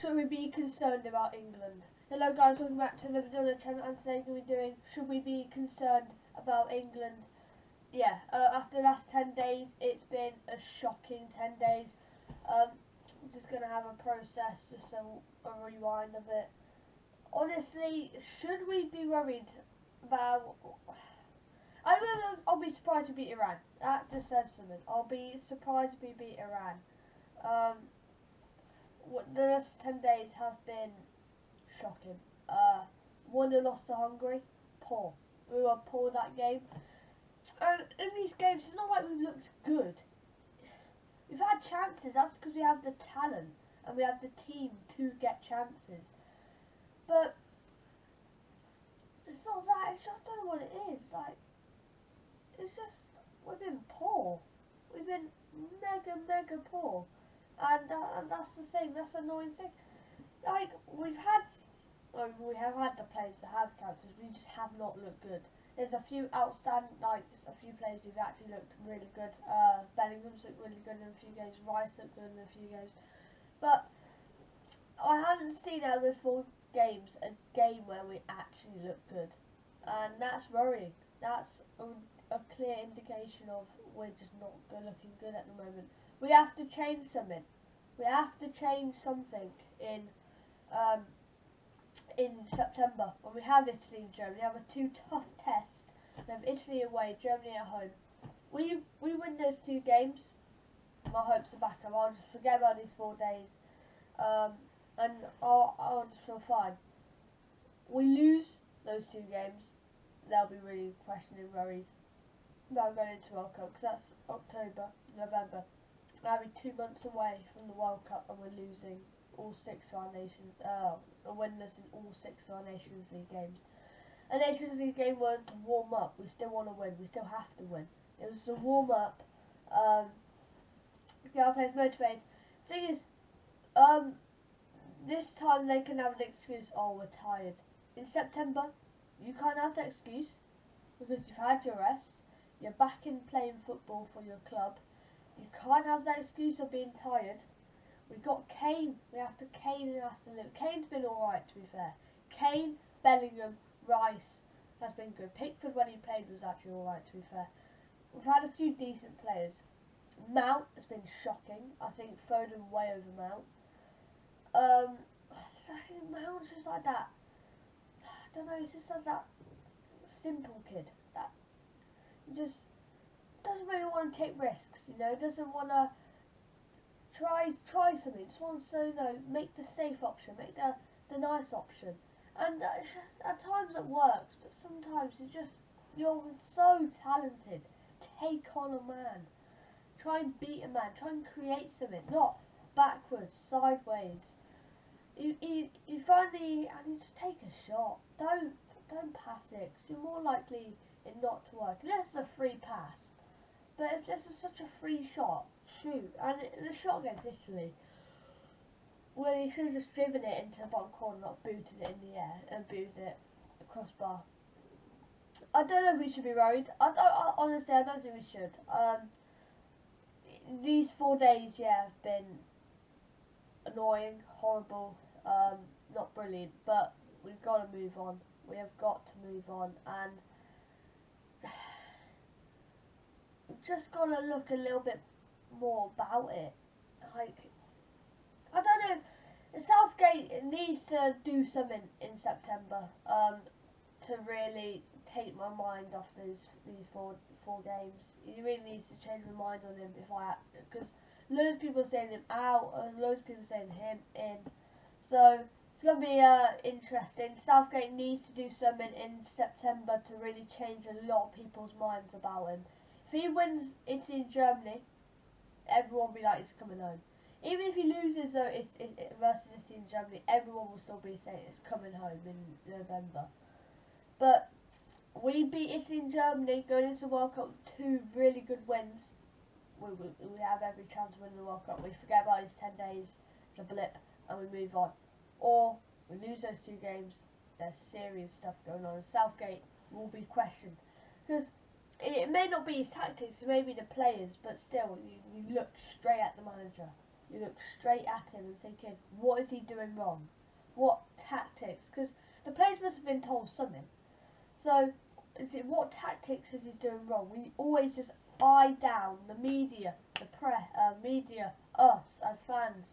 should we be concerned about England? Hello guys, welcome back to another video on the channel, and today we're doing, should we be concerned about England? Yeah, after the last 10 days, it's been a shocking 10 days. I'm just going to have a process, just a rewind of it. Honestly, should we be worried about... I don't know, I'll be surprised we beat Iran. That just says something. I'll be surprised if we beat Iran. The last 10 days have been shocking. 1-0 loss to Hungary, poor. We were poor that game. And in these games, it's not like we've looked good. We've had chances, that's because we have the talent and we have the team to get chances. But it's not that, it's just, I don't know what it is. Like, it's just, we've been poor. We've been mega poor. And that's the thing, that's the annoying thing. Like, we have had the players that have chances, we just have not looked good. There's a few outstanding, like, a few players who've actually looked really good. Bellingham's looked really good in a few games, Rice looked good in a few games. But I haven't seen out of those 4 games a game where we actually look good. And that's worrying. That's a clear indication of we're just not looking good at the moment. We have to change something. We have to change something in September when we have Italy and Germany. We have 2 tough tests. We have Italy away, Germany at home. We win those 2 games, my hopes are back up. I'll just forget about these 4 days, and I'll just feel fine. We lose those 2 games, they'll be really questioning worries about going into World Cup, because that's October, November. Now we're 2 months away from the World Cup and we're losing all 6 of our nations, winless in all 6 of our Nations League games. A Nations League game wasn't to warm up, we still want to win, we still have to win. It was to warm up, get our players motivated. Thing is, this time they can have an excuse, oh we're tired. In September, you can't have that excuse, because you've had your rest, you're back in playing football for your club. You can't have that excuse of being tired. We've got Kane. We have to Kane and Aston Villa. Kane's been alright, to be fair. Kane, Bellingham, Rice has been good. Pickford, when he played, was actually alright, to be fair. We've had a few decent players. Mount has been shocking. I think Foden way over Mount. I think Mount's just like that. I don't know, he's just like that simple kid. That he just doesn't really want to take risks, you know, doesn't want to try something, just wants to, you know, make the safe option, make the nice option. And at times it works, but sometimes it's just, you're so talented, take on a man, try and beat a man, try and create something, not backwards, sideways. You finally, and you just take a shot, don't pass it, because you're more likely it not to work, unless it's a free pass. But if this is such a free shot, shoot. And the shot against Italy, well, he should have just driven it into the bottom corner, not booted it in the air and booted it across bar. I don't know if we should be worried. Honestly, I don't think we should. These 4 days, yeah, have been annoying, horrible, not brilliant, but we've got to move on. We have got to move on, and just got to look a little bit more about it. Like, I don't know, Southgate needs to do something in September to really take my mind off these four games. He really needs to change my mind on him, because loads of people are saying him out and loads of people are saying him in. So it's going to be interesting. Southgate needs to do something in September to really change a lot of people's minds about him. If he wins Italy and Germany, everyone will be like, he's coming home. Even if he loses though, versus Italy and Germany, everyone will still be saying it's coming home in November. But we beat Italy and Germany going into the World Cup with 2 really good wins. We have every chance to win the World Cup. We forget about these 10 days, it's a blip, and we move on. Or we lose those 2 games, there's serious stuff going on. And Southgate will be questioned. Because it may not be his tactics, it may be the players, but still, you look straight at the manager. You look straight at him and thinking, what is he doing wrong? What tactics? Because the players must have been told something. So, what tactics is he doing wrong? We always just eye down the media, the media, us as fans.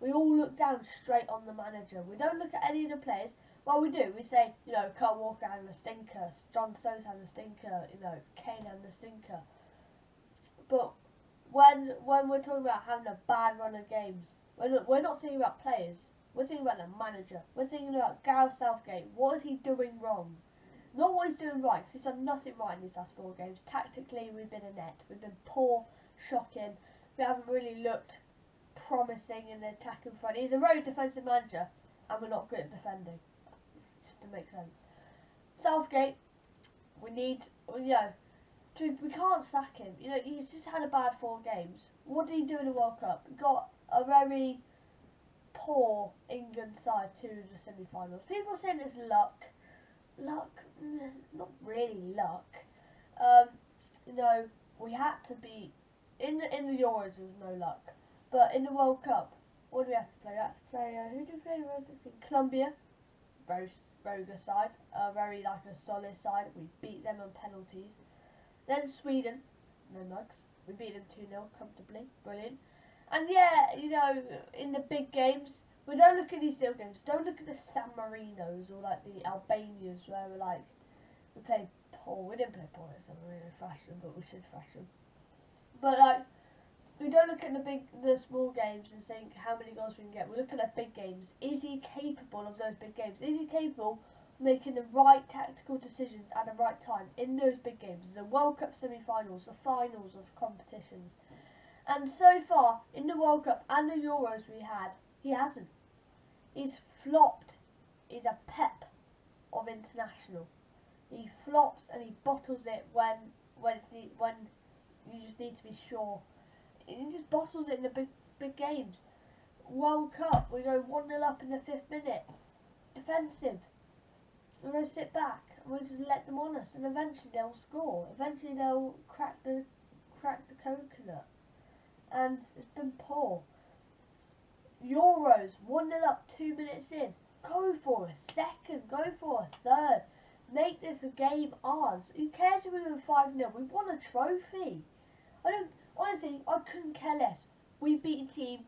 We all look down straight on the manager. We don't look at any of the players. Well, we do. We say, Kyle Walker had the stinker, John Stones had the stinker, Kane had the stinker. But when we're talking about having a bad run of games, we're not thinking about players. We're thinking about the manager. We're thinking about Gareth Southgate. What is he doing wrong? Not what he's doing right, because he's done nothing right in these last 4 games. Tactically, we've been inept. We've been poor, shocking. We haven't really looked promising in the attacking front. He's a very defensive manager, and we're not good at defending. Just to make sense. Southgate, we can't sack him. He's just had a bad 4 games. What did he do in the World Cup? He got a very poor England side to the semi-finals. People saying it's luck. Luck, not really luck. We had to be in the Euros. There was no luck, but in the World Cup, what do we have to play? We have to play. Who did we play in the World Cup? Colombia, very good side. Very a solid side. We beat them on penalties. Then Sweden, no mugs. We beat them 2-0 comfortably, brilliant. And in the big games. We don't look at these little games. Don't look at the San Marinos or the Albanias where we played poor. We didn't play poor in San Marino fashion, but we should fashion. But we don't look at the small games and think how many goals we can get. We look at the big games. Is he capable of those big games? Is he capable of making the right tactical decisions at the right time in those big games? The World Cup semi-finals, the finals of competitions. And so far in the World Cup and the Euros he hasn't. He's flopped. He's a Pep of international. He flops and he bottles it when you just need to be sure. He just bottles it in the big games. World Cup, we go 1-0 up in the 5th minute. Defensive. We're going to sit back and we'll just let them on us, and eventually they'll score. Eventually they'll crack the coconut. And it's been poor. Euros, 1-0 up 2 minutes in. Go for a second, go for a third. Make this a game ours. Who cares if we win 5-0? We won a trophy. Honestly, I couldn't care less. We beat a team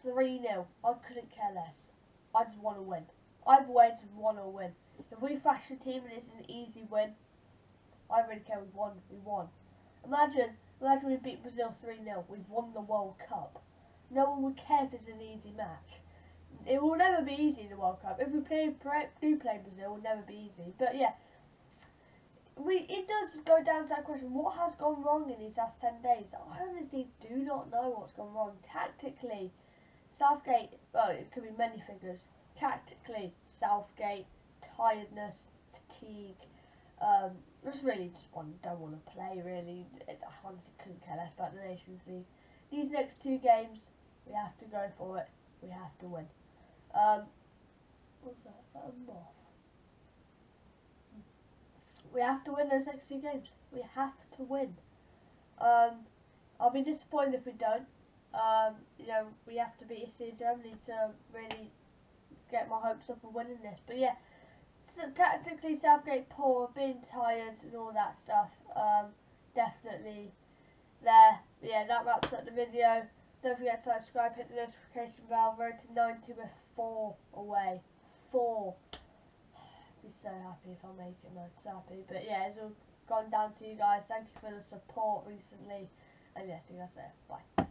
3-0. I couldn't care less. I just want to win. Either way, I just want to win. If we thrash a team and it's an easy win, I don't really care. We won. Imagine we beat Brazil 3-0. We've won the World Cup. No one would care if it's an easy match. It will never be easy in the World Cup. If we do play Brazil, it will never be easy. But yeah, it does go down to that question. What has gone wrong in these last 10 days? I honestly do not know what's gone wrong. Tactically, Southgate, it could be many figures. Tactically, Southgate, tiredness, fatigue, don't want to play really. I honestly couldn't care less about the Nations League. These next 2 games, we have to go for it. We have to win. What's that? Is that a moth? We have to win those next 2 games. We have to win. I'll be disappointed if we don't. We have to beat Italy and Germany to really get my hopes up of winning this. But yeah, so tactically Southgate poor, being tired and all that stuff. Definitely there. But yeah, that wraps up the video. Don't forget to subscribe, hit the notification bell. Road to 90 with 4 away. 4. I'd be so happy if I make it, man. So happy. But yeah, it's all gone down to you guys. Thank you for the support recently. And yeah, see you guys later. Bye.